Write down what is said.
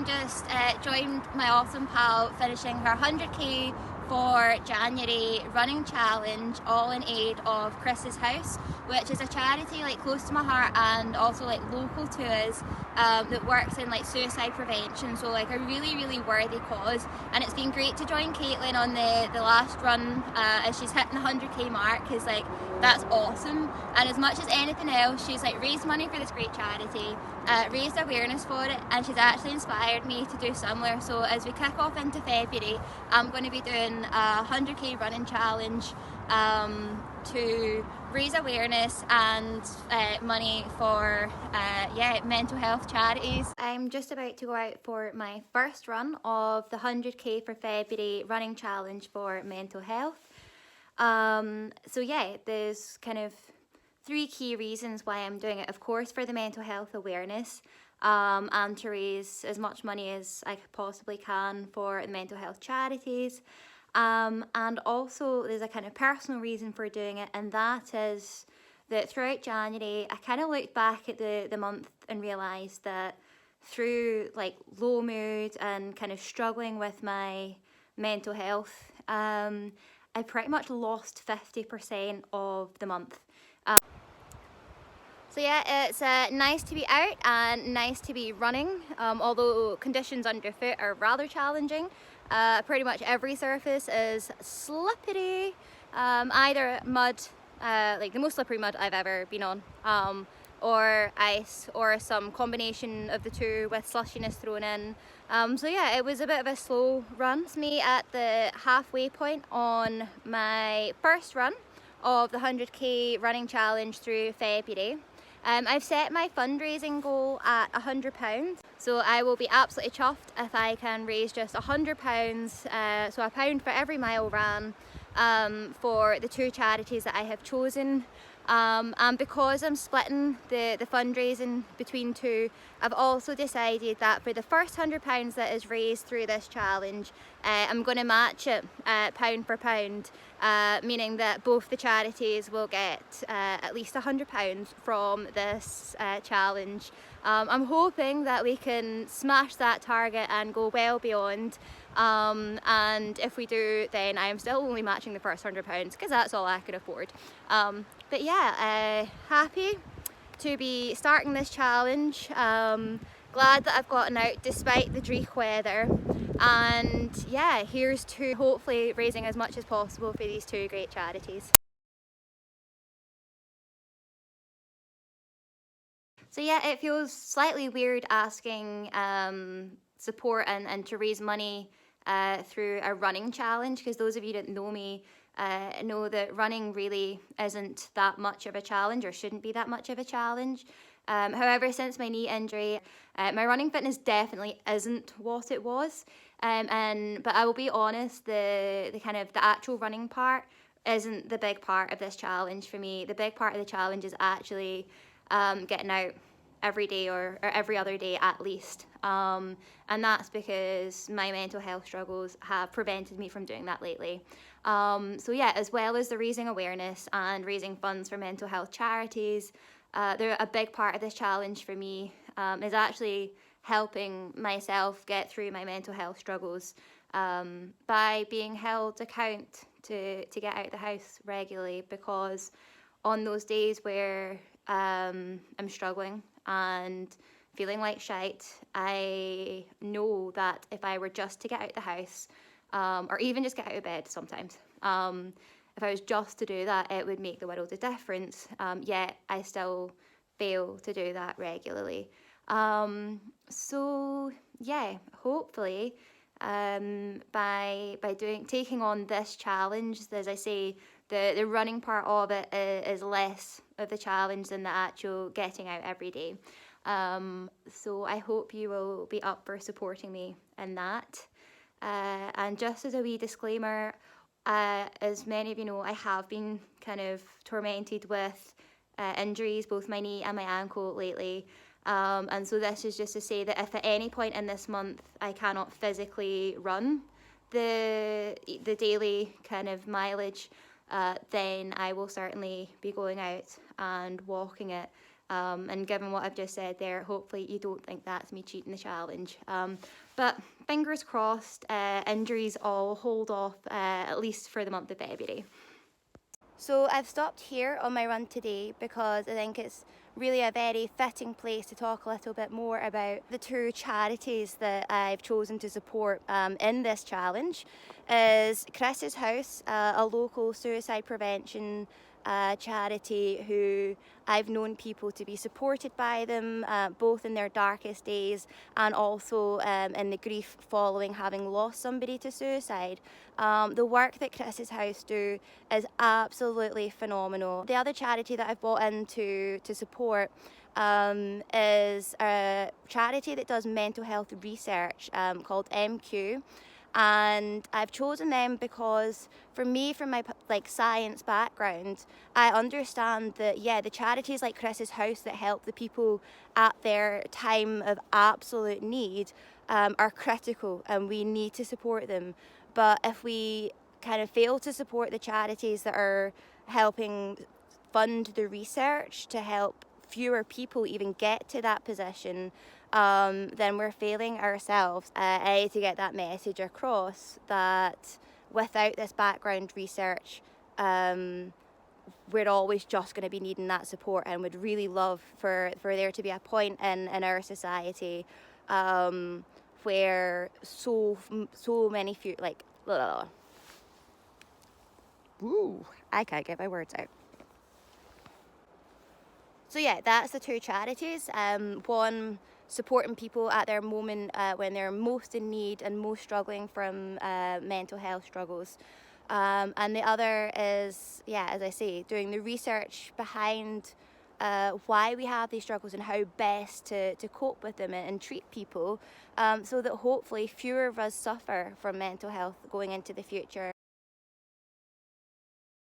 Caroline just joined my awesome pal finishing her 100k for January running challenge, all in aid of Chris's House, which is a charity like close to my heart and also like local to us, that works in like suicide prevention, so like a really worthy cause. And it's been great to join Caitlin on the last run as she's hitting the 100k mark, because like that's awesome. And as much as anything else, she's like raised money for this great charity, raised awareness for it, and she's actually inspired me to do similar. So as we kick off into February, I'm going to be doing a 100k running challenge to raise awareness and money for mental health charities. I'm just about to go out for my first run of the 100k for February running challenge for mental health. So yeah, there's kind of 3 key reasons why I'm doing it. Of course, for the mental health awareness, and to raise as much money as I possibly can for the mental health charities. And also there's a kind of personal reason for doing it, and that is that throughout January I kind of looked back at the month and realised that through like low mood and kind of struggling with my mental health, I pretty much lost 50% of the month. So yeah, it's nice to be out and nice to be running, although conditions underfoot are rather challenging. Pretty much every surface is slippery, either mud, like the most slippery mud I've ever been on, or ice, or some combination of the two with slushiness thrown in. So yeah, it was a bit of a slow run. It's me at the halfway point on my first run of the 100k running challenge through February. I've set my fundraising goal at £100, so I will be absolutely chuffed if I can raise just £100, so £1 for every mile ran, for the 2 charities that I have chosen. And because I'm splitting the fundraising between 2, I've also decided that for the first £100 that is raised through this challenge, I'm going to match it pound for pound, meaning that both the charities will get at least £100 from this challenge. I'm hoping that we can smash that target and go well beyond, and if we do, then I am still only matching the first £100 because that's all I can afford. But yeah, happy to be starting this challenge. Glad that I've gotten out despite the dreich weather, and yeah, here's to hopefully raising as much as possible for these 2 great charities. So yeah, it feels slightly weird asking support and to raise money through a running challenge, because those of you that know me know that running really isn't that much of a challenge, or shouldn't be that much of a challenge. However, since my knee injury, my running fitness definitely isn't what it was. But I will be honest, the actual running part isn't the big part of this challenge for me. The big part of the challenge is actually getting out every day or every other day at least. And that's because my mental health struggles have prevented me from doing that lately. So yeah, as well as the raising awareness and raising funds for mental health charities, they're a big part of this challenge for me, is actually helping myself get through my mental health struggles, by being held to account to get out of the house regularly, because on those days where I'm struggling and feeling like shite, I know that if I were just to get out the house, or even just get out of bed sometimes, if I was just to do that, it would make the world of difference, yet I still fail to do that regularly. So yeah, hopefully by taking on this challenge, as I say, the running part of it is less of the challenge than the actual getting out every day. So I hope you will be up for supporting me in that. And just as a wee disclaimer, as many of you know, I have been kind of tormented with injuries, both my knee and my ankle lately. And so this is just to say that if at any point in this month I cannot physically run the daily kind of mileage, then I will certainly be going out and walking it And given what I've just said there, hopefully you don't think that's me cheating the challenge. But fingers crossed, injuries all hold off at least for the month of February. So I've stopped here on my run today because I think it's really a very fitting place to talk a little bit more about the two charities that I've chosen to support in this challenge. Is Chris's House, a local suicide prevention charity who I've known people to be supported by them, both in their darkest days and also in the grief following having lost somebody to suicide. The work that Chris's House do is absolutely phenomenal. The other charity that I've bought into to support is a charity that does mental health research called MQ. And I've chosen them because for me, from my science background, I understand that the charities like Chris's House that help the people at their time of absolute need are critical, and we need to support them. But if we kind of fail to support the charities that are helping fund the research to help fewer people even get to that position, then we're failing ourselves. I need to get that message across that without this background research, we're always just going to be needing that support, and would really love for there to be a point in our society where so many few I can't get my words out. So yeah, that's the two charities. One supporting people at their moment when they're most in need and most struggling from mental health struggles. And the other is, as I say, doing the research behind why we have these struggles and how best to cope with them and treat people so that hopefully fewer of us suffer from mental health going into the future.